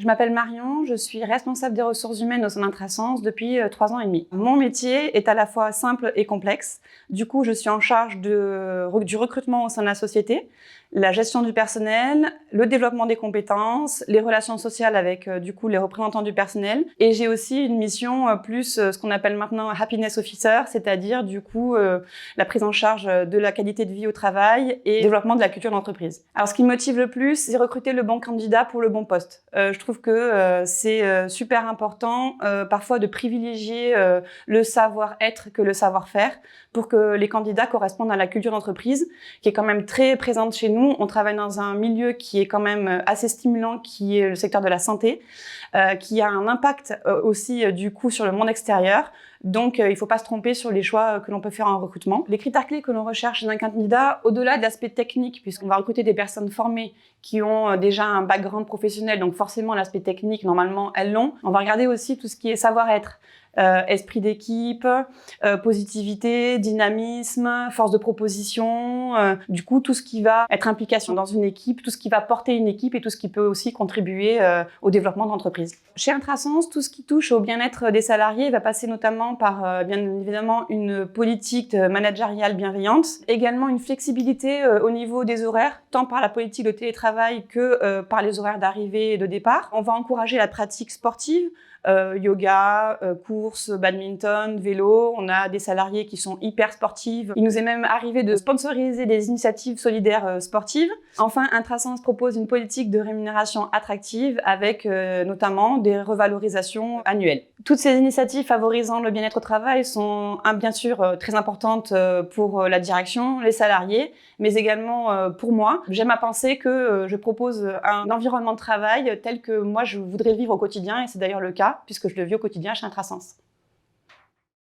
Je m'appelle Marion, je suis responsable des ressources humaines au sein d'Intrasens depuis 3 ans et demi. Mon métier est à la fois simple et complexe. Du coup, je suis en charge du recrutement au sein de la société, la gestion du personnel, le développement des compétences, les relations sociales avec les représentants du personnel. Et j'ai aussi une mission ce qu'on appelle maintenant Happiness Officer, c'est-à-dire la prise en charge de la qualité de vie au travail et le développement de la culture d'entreprise. Alors, ce qui me motive le plus, c'est recruter le bon candidat pour le bon poste. Je trouve que c'est super important parfois de privilégier le savoir-être que le savoir-faire pour que les candidats correspondent à la culture d'entreprise qui est quand même très présente chez nous. On travaille dans un milieu qui est quand même assez stimulant, qui est le secteur de la santé, qui a un impact aussi sur le monde extérieur. Donc, il ne faut pas se tromper sur les choix que l'on peut faire en recrutement. Les critères clés que l'on recherche d'un candidat, au-delà de l'aspect technique, puisqu'on va recruter des personnes formées qui ont déjà un background professionnel, donc forcément l'aspect technique, normalement, elles l'ont. On va regarder aussi tout ce qui est savoir-être. Esprit d'équipe, positivité, dynamisme, force de proposition, tout ce qui va être implication dans une équipe, tout ce qui va porter une équipe et tout ce qui peut aussi contribuer au développement de l'entreprise. Chez Intrasens, tout ce qui touche au bien-être des salariés va passer notamment par, bien évidemment, une politique managériale bienveillante, également une flexibilité au niveau des horaires, tant par la politique de télétravail que par les horaires d'arrivée et de départ. On va encourager la pratique sportive, yoga, course, badminton, vélo. On a des salariés qui sont hyper sportifs. Il nous est même arrivé de sponsoriser des initiatives solidaires sportives. Enfin, Intrasens propose une politique de rémunération attractive avec notamment des revalorisations annuelles. Toutes ces initiatives favorisant le bien-être au travail sont bien sûr très importantes pour la direction, les salariés, mais également pour moi. J'aime à penser que je propose un environnement de travail tel que moi je voudrais vivre au quotidien, et c'est d'ailleurs le cas puisque je le vis au quotidien chez Intrasens.